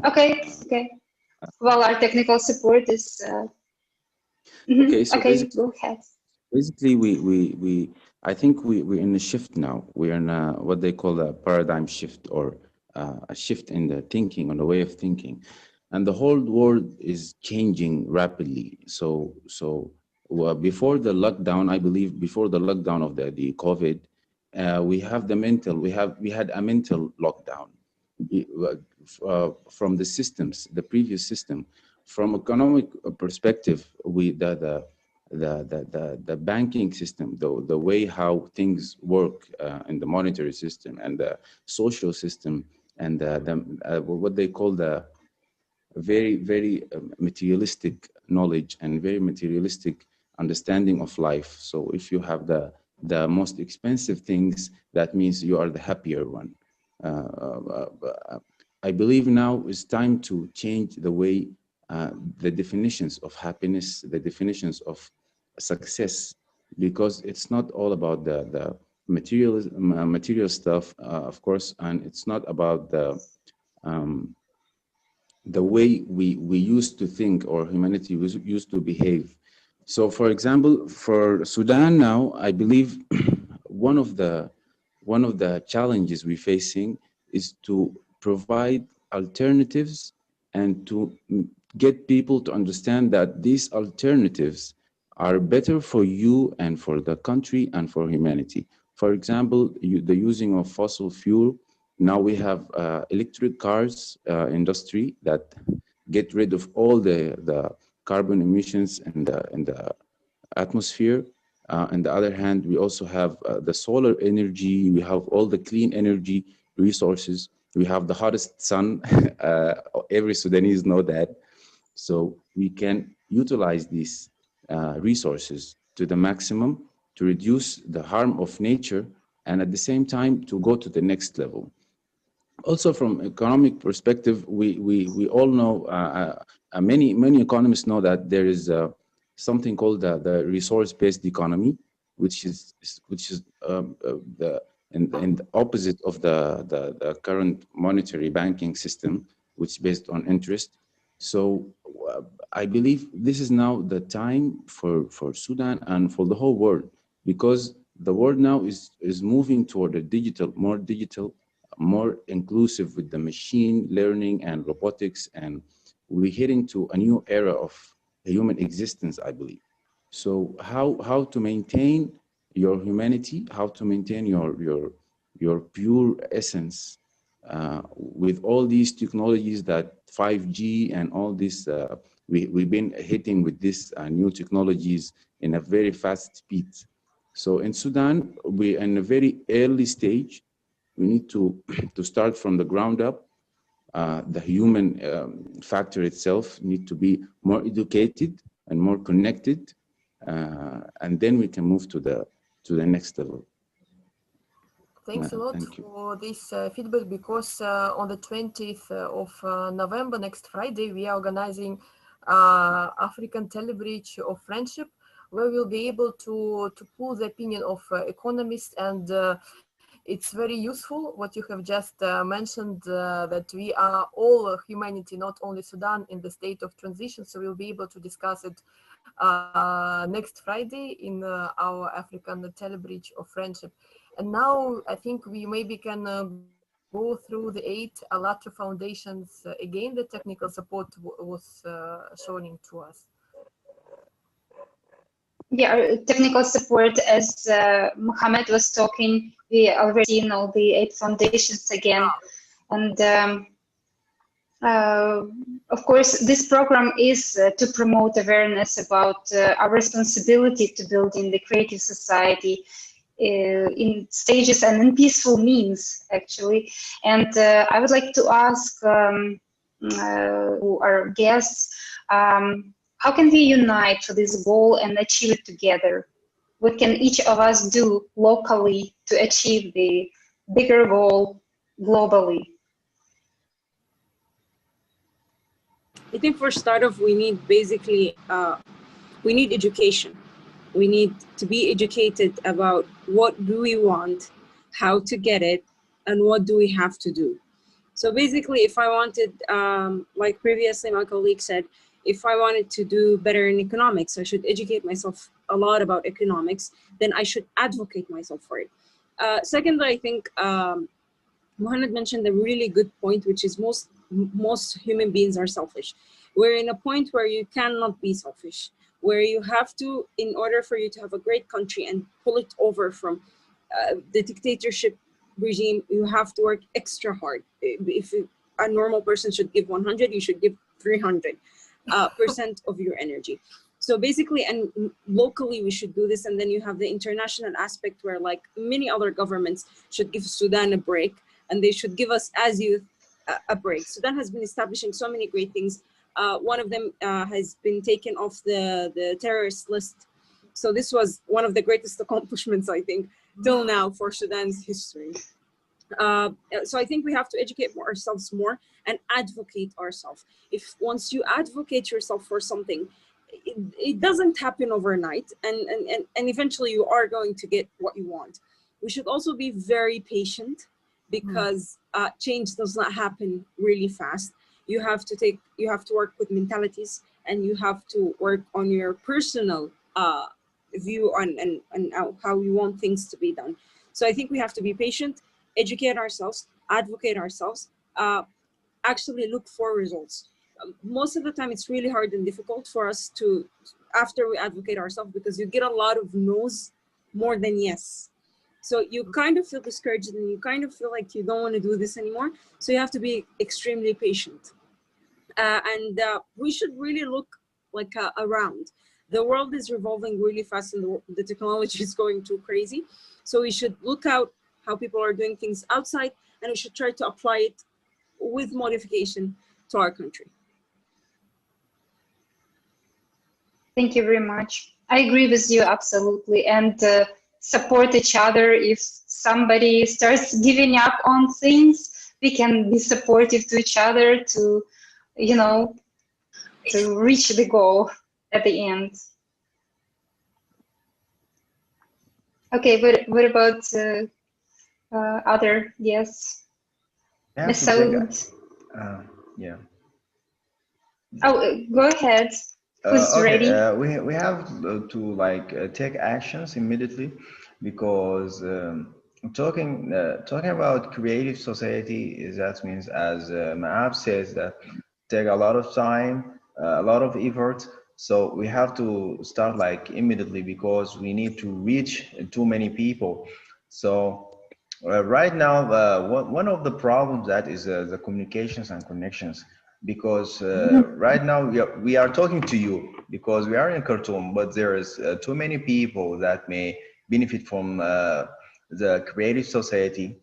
Okay. Well, our technical support is. Okay, so okay, go ahead. Basically, I think we're in a shift now. We're in what they call a paradigm shift, or a shift in the thinking, on the way of thinking, and the whole world is changing rapidly. So before the lockdown, I believe before the lockdown of the COVID, we had a mental lockdown from the systems, the previous system. From economic perspective, the banking system, the way how things work in the monetary system, and the social system, and what they call the very materialistic knowledge and very materialistic understanding of life. So if you have the most expensive things, that means you are the happier one. I believe now it's time to change the way the definitions of happiness, the definitions of success, because it's not all about the material stuff, of course, and it's not about the way we used to think or humanity used to behave. So, for example, for Sudan now, I believe one of the challenges we're facing is to provide alternatives and to get people to understand that these alternatives are better for you and for the country and for humanity. For example, the using of fossil fuel. Now we have electric cars industry that get rid of all the carbon emissions in the atmosphere. On the other hand, we also have the solar energy. We have all the clean energy resources. We have the hottest sun. Every Sudanese know that. So we can utilize these resources to the maximum to reduce the harm of nature, and at the same time to go to the next level. Also, from economic perspective, we all know, many economists know that there is something called the resource-based economy, which is the opposite of the current monetary banking system, which is based on interest. So I believe this is now the time for Sudan and for the whole world, because the world now is moving toward a more inclusive with the machine learning and robotics, and we're heading to a new era of human existence, I believe. So how to maintain your humanity, how to maintain your pure essence with all these technologies, that 5G and all this, we've been hitting with these new technologies in a very fast speed. So in Sudan, we're in a very early stage. We need to start from the ground up. The human factor itself need to be more educated and more connected, and then we can move to the next level. Thanks a lot for this feedback, because on the 20th of November, next Friday, we are organizing African Telebridge of Friendship, where we'll be able to pull the opinion of economists, and it's very useful what you have just mentioned, that we are all humanity, not only Sudan, in the state of transition. So we'll be able to discuss it next Friday in our African Telebridge of Friendship. And now I think we maybe can go through the 8 ALLATRA foundations again. The technical support was showing to us. Yeah, technical support, as Mohammed was talking, we already know the 8 foundations again. And of course, this program is to promote awareness about our responsibility to building the creative society in stages and in peaceful means, actually. And I would like to ask our guests, how can we unite for this goal and achieve it together? What can each of us do locally to achieve the bigger goal globally? I think for start off, we need basically, we need education. We need to be educated about what do we want, how to get it, and what do we have to do. So basically, if I wanted, like previously my colleague said, if I wanted to do better in economics, I should educate myself a lot about economics, then I should advocate myself for it. Secondly, I think Mohammed mentioned a really good point, which is most human beings are selfish. We're in a point where you cannot be selfish, where you have to, in order for you to have a great country and pull it over from the dictatorship regime, you have to work extra hard. If a normal person should give 100, you should give 300% of your energy. So basically, and locally we should do this, and then you have the international aspect where, like many other governments, should give Sudan a break, and they should give us as youth a break. Sudan has been establishing so many great things, One of them has been taken off the terrorist list. So this was one of the greatest accomplishments, I think, till now for Sudan's history. So I think we have to educate ourselves more and advocate ourselves. If once you advocate yourself for something, it doesn't happen overnight, and eventually you are going to get what you want. We should also be very patient, because change does not happen really fast. You have to work with mentalities, and you have to work on your personal view on how you want things to be done. So I think we have to be patient, educate ourselves, advocate ourselves, actually look for results. Most of the time it's really hard and difficult for us to, after we advocate ourselves, because you get a lot of no's more than yes. So you kind of feel discouraged, and you kind of feel like you don't want to do this anymore. So you have to be extremely patient. And we should really look like around. The world is revolving really fast, and the technology is going too crazy. So we should look out how people are doing things outside, and we should try to apply it with modification to our country. Thank you very much. I agree with you absolutely, and support each other. If somebody starts giving up on things, we can be supportive to each other to, you know, to reach the goal at the end. Okay, what about other guests? Masoud. Yeah. Oh, go ahead. Who's ready? We have to like take actions immediately, because talking about creative society that means, as Maab says, that take a lot of time, a lot of effort. So we have to start like immediately, because we need to reach too many people. So right now, one of the problems that is the communications and connections, because right now we are talking to you because we are in Khartoum, but there is too many people that may benefit from the creative society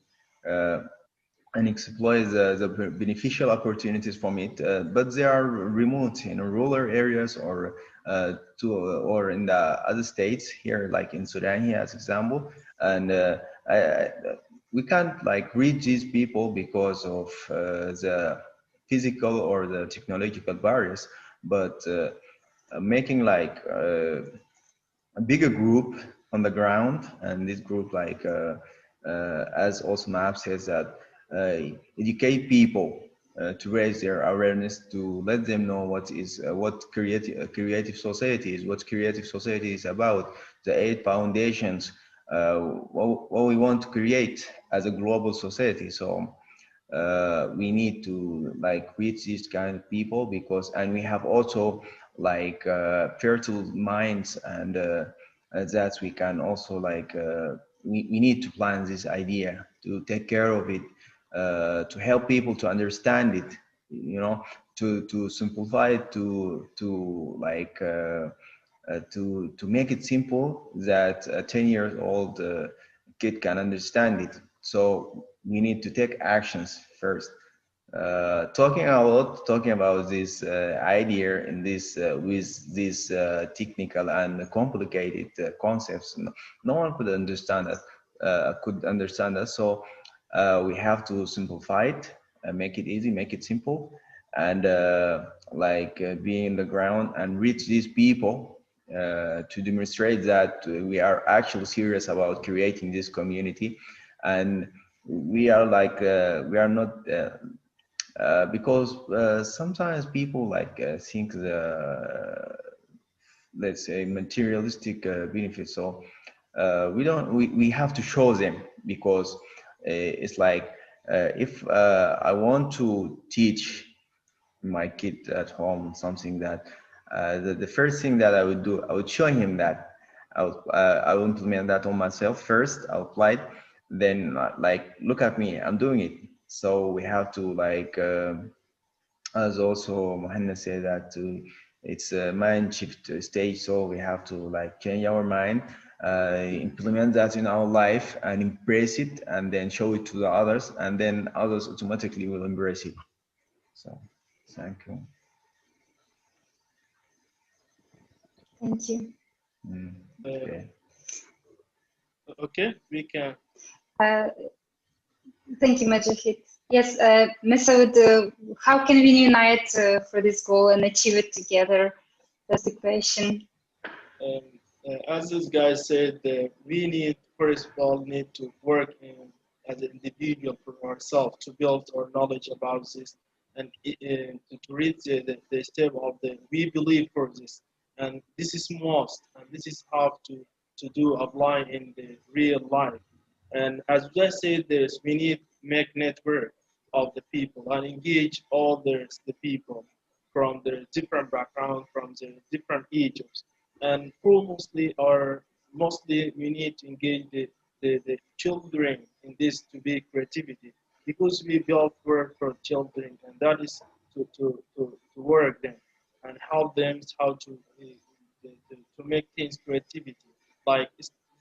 and exploit the beneficial opportunities from it, but they are remote in rural areas, or or in the other states here, like in Sudan here as example, and we can't like reach these people because of the physical or the technological barriers, but making like a bigger group on the ground, and this group like as also Map says, that educate people to raise their awareness, to let them know what is what creative society is, what creative society is about, the 8 foundations, what we want to create as a global society. So we need to like reach these kind of people, because, and we have also like fertile minds, and that we can also like we need to plan this idea, to take care of it, to help people to understand it, you know, to simplify it, to like to make it simple, that a 10-year-old kid can understand it. So we need to take actions first. Talking about this idea and this with these technical and complicated concepts, no one could understand that. So we have to simplify it, make it easy, make it simple, and be in the ground and reach these people to demonstrate that we are actually serious about creating this community. And we are like we are not because sometimes people like think the let's say materialistic benefits. So we have to show them, because it's like if I want to teach my kid at home something, that the first thing that I would do, I would show him that I will implement that on myself first. I'll apply it, then like look at me, I'm doing it. So we have to like as also Mohanna said, that it's a mind shift stage. So we have to like change our mind, implement that in our life and embrace it, and then show it to the others, and then others automatically will embrace it. So thank you. Thank you. Okay. Okay, we can. Thank you, Majahid. Yes, Masoud, how can we unite for this goal and achieve it together? That's the question. As this guy said, we need, first of all, need to work as an individual for ourselves to build our knowledge about this and to reach the step of the we believe for this. And this is must, and this is how to do apply in the real life. And as I said, we need make network of the people and engage all the people from the different background, from the different ages. And mostly we need to engage the children in this to be creativity because we build work for children, and that is to work them and help them how to make things creativity like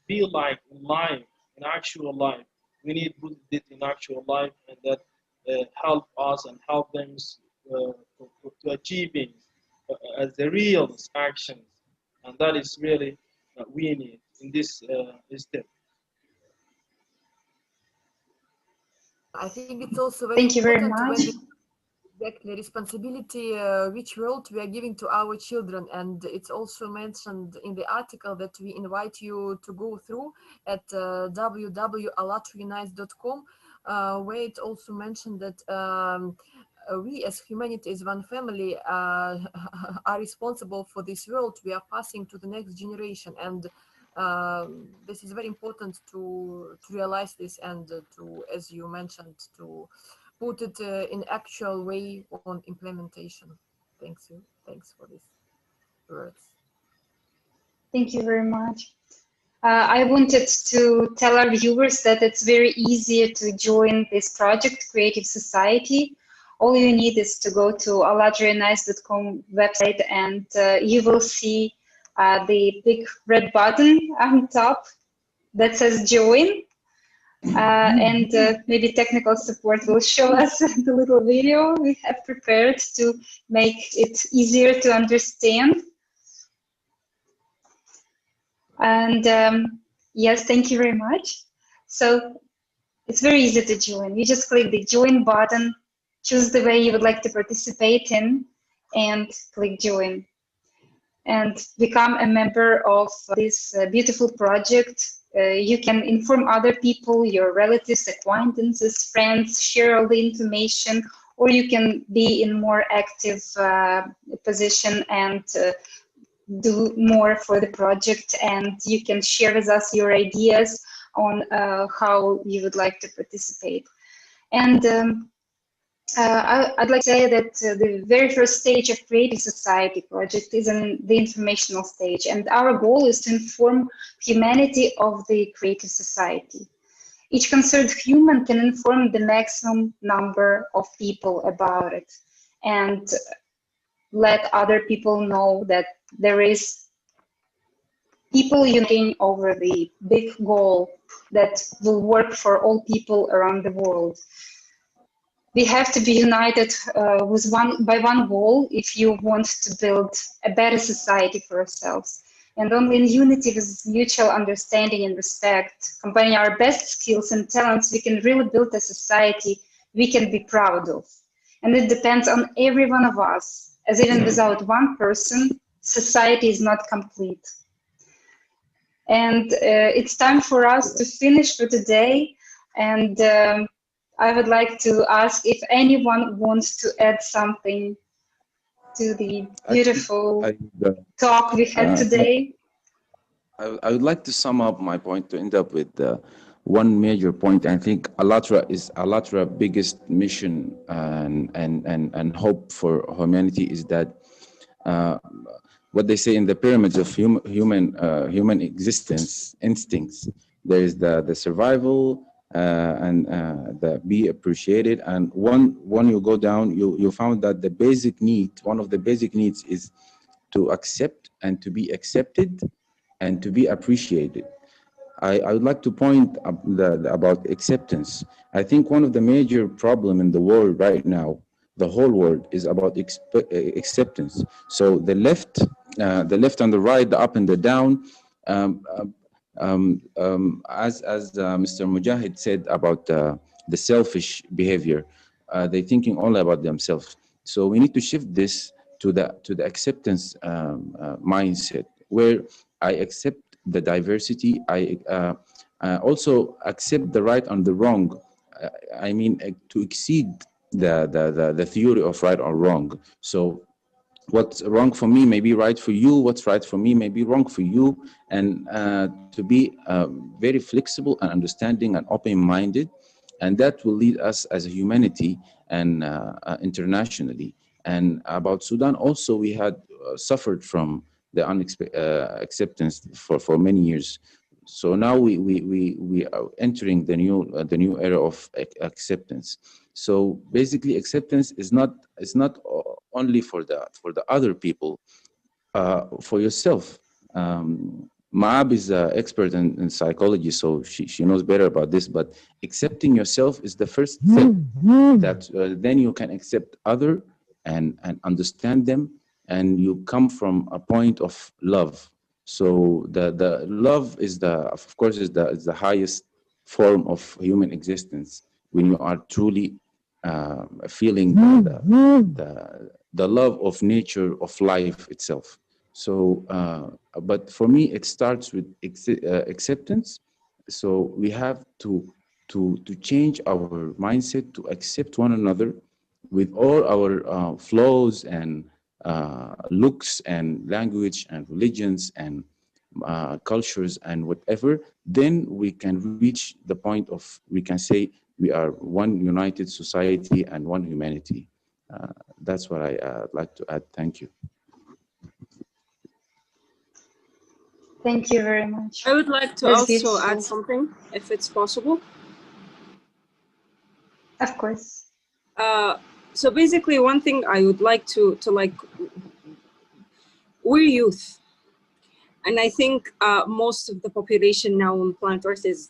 be like in life, in actual life. We need to put it in actual life, and that help us and help them to achieving as the real actions, and that is really we need in this step. I think it's also very Thank you very important much. when we take the responsibility which world we are giving to our children, and it's also mentioned in the article that we invite you to go through at www.allatraunites.com, where it also mentioned that we as humanity, as one family, are responsible for this world we are passing to the next generation, and this is very important to realize this and to, as you mentioned, to put it in actual way on implementation. Thanks you. Thanks for these words. Thank you very much. I wanted to tell our viewers that it's very easy to join this project, Creative Society. All you need is to go to ALLATRAunites.com website, and you will see the big red button on top that says join. And maybe technical support will show us the little video we have prepared to make it easier to understand. And yes, thank you very much. So it's very easy to join. You just click the join button, choose the way you would like to participate in, and click join. And become a member of this beautiful project. You can inform other people, your relatives, acquaintances, friends, share all the information, or you can be in more active position and do more for the project, and you can share with us your ideas on how you would like to participate. And I'd like to say that the very first stage of Creative Society project is in the informational stage, and our goal is to inform humanity of the Creative Society. Each concerned human can inform the maximum number of people about it, and let other people know that there is people uniting over the big goal that will work for all people around the world. We have to be united with one goal if you want to build a better society for ourselves. And only in unity with mutual understanding and respect, combining our best skills and talents, we can really build a society we can be proud of. And it depends on every one of us, as even without one person, society is not complete. And it's time for us to finish for today. And I would like to ask if anyone wants to add something to the beautiful talk we had today. I would like to sum up my point to end up with one major point. I think ALLATRA's biggest mission and hope for humanity is that what they say in the pyramids of human existence instincts. There is the survival and the be appreciated, and when you go down, you found that the basic need, one of the basic needs, is to accept and to be accepted and to be appreciated. I would like to point about acceptance. I think one of the major problem in the world right now the whole world is about acceptance. So the left and the right, the up and the down, as Mr. Mujahid said about the selfish behavior, they're thinking only about themselves. So we need to shift this to the acceptance mindset, where I accept the diversity. I also accept the right and the wrong. I mean, to exceed the theory of right or wrong. So what's wrong for me may be right for you. What's right for me may be wrong for you. And to be very flexible and understanding and open-minded. And that will lead us as a humanity and internationally. And about Sudan also, we had suffered from the acceptance for many years. So now we are entering the new era of acceptance. So basically, acceptance is not only for the other people, for yourself. Maab is an expert in psychology, so she knows better about this. But accepting yourself is the first step. That then you can accept other and understand them, and you come from a point of love. So the love is of course the highest form of human existence, when you are truly feeling the love of nature, of life itself. So, but for me, it starts with acceptance. So we have to change our mindset to accept one another with all our flaws and looks and language and religions and cultures and whatever. Then we can reach the point of, we can say we are one united society and one humanity. That's what I'd like to add. Thank you. Thank you very much. I would like to That's also beautiful. add something, if it's possible. Of course. So basically, one thing I would like to like, we're youth, and I think most of the population now on planet Earth is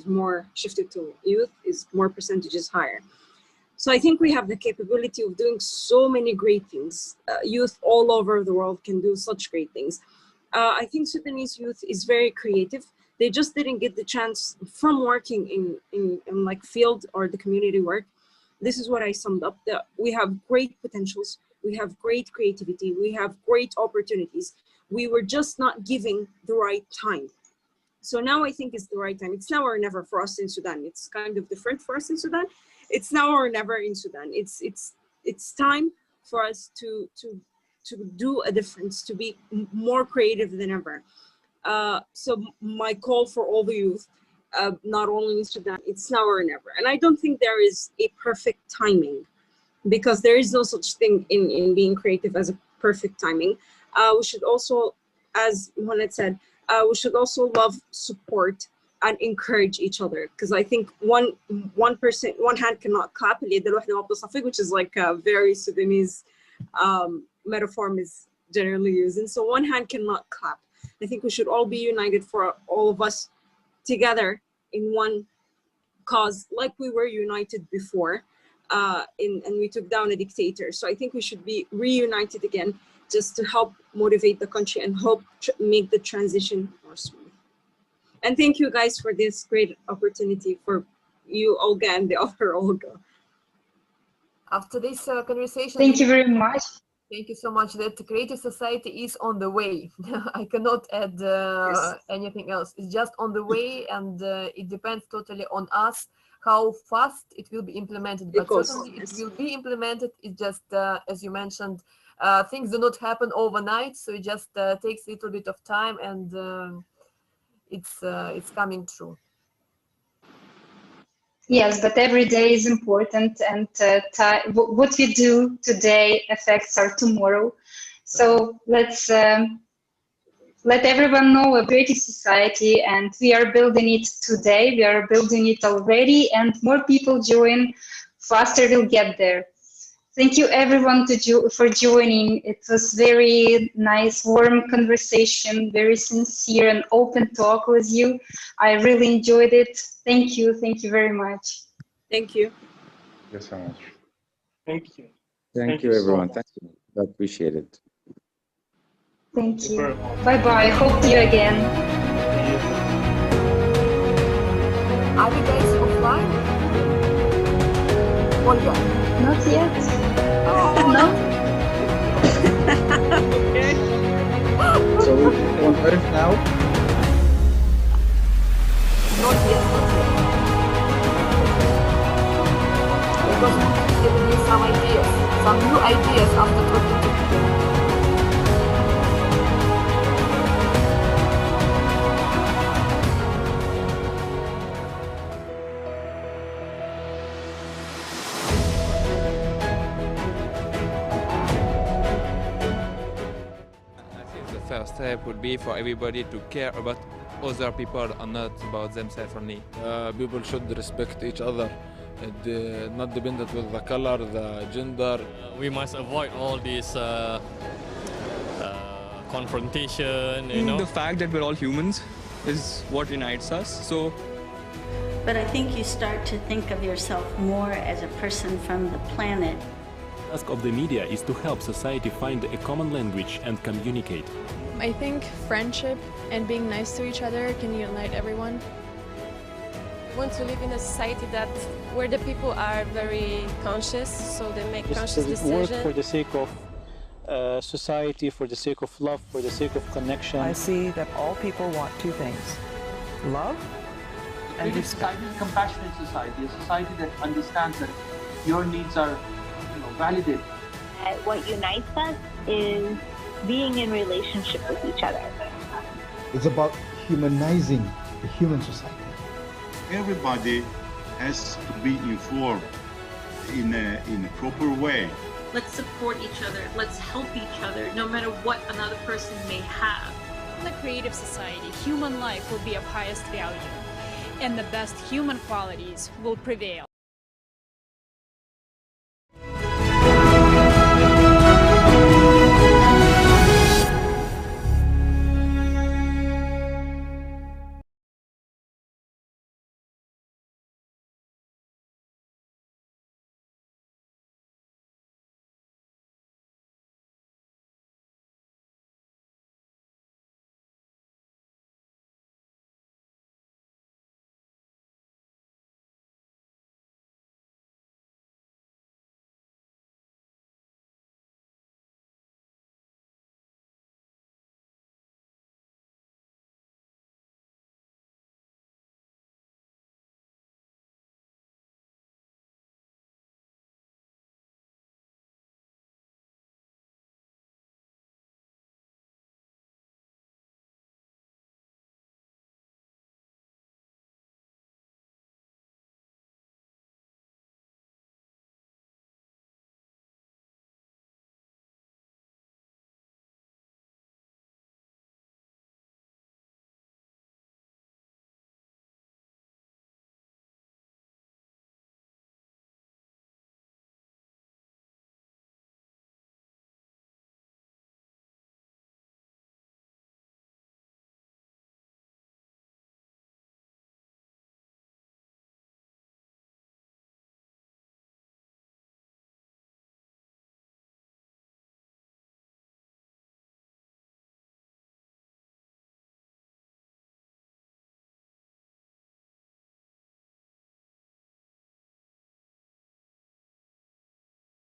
more shifted to youth, is more percentages higher. So I think we have the capability of doing so many great things. Youth all over the world can do such great things. I think Sudanese youth is very creative. They just didn't get the chance from working in like field or the community work. This is what I summed up, that we have great potentials, we have great creativity, we have great opportunities. We were just not giving the right time. So now I think it's the right time. It's now or never for us in Sudan. It's kind of different for us in Sudan. It's now or never in Sudan. It's time for us to do a difference, to be more creative than ever. So my call for all the youth, not only in Sudan, it's now or never. And I don't think there is a perfect timing, because there is no such thing in being creative as a perfect timing. We should also, as Mohamed said, we should also love, support, and encourage each other, because I think one hand cannot clap, which is like a very Sudanese metaphor is generally used. And so one hand cannot clap. I think we should all be united, for all of us together in one cause, like we were united before, and we took down a dictator. So I think we should be reunited again, just to help motivate the country and help make the transition more smooth. And thank you guys for this great opportunity, for you, Olga, and the other Olga. After this conversation, Thank you very much. thank you so much. That creative society is on the way. I cannot add Yes. anything else. It's just on the way, and it depends totally on us how fast it will be implemented. But certainly it will be implemented. It just, as you mentioned, things do not happen overnight, so it just takes a little bit of time, and it's coming true. Yes, but every day is important, and what we do today affects our tomorrow. So let's let everyone know a creative society, and we are building it today. We are building it already, and more people join, faster we'll get there. Thank you everyone for joining. It was very nice, warm conversation, very sincere and open talk with you. I really enjoyed it. Thank you very much. Thank you. Thank you so much. Thank you. Thank you, everyone. Thank you. I appreciate it. Thank you. Bye-bye. Hope to you again. Are you guys offline? Olga? Not yet. Oh, No? okay. So we're on Earth now? Not yet, not yet. Because we give me some ideas, some new ideas after talking to people. First step would be for everybody to care about other people and not about themselves only. People should respect each other, not dependent with the color, the gender. We must avoid all this confrontation, you know. The fact that we're all humans is what unites us. So, but I think you start to think of yourself more as a person from the planet. The task of the media is to help society find a common language and communicate. I think friendship and being nice to each other can unite everyone. I want to live in a society where the people are very conscious, so they make conscious decisions. Work for the sake of society, for the sake of love, for the sake of connection. I see that all people want two things: love and respect. A compassionate society, a society that understands that your needs are validated. What unites us is being in relationship with each other. It's about humanizing the human society. Everybody has to be informed in a proper way. Let's support each other. Let's help each other, no matter what another person may have. In a creative society, human life will be of highest value, and the best human qualities will prevail.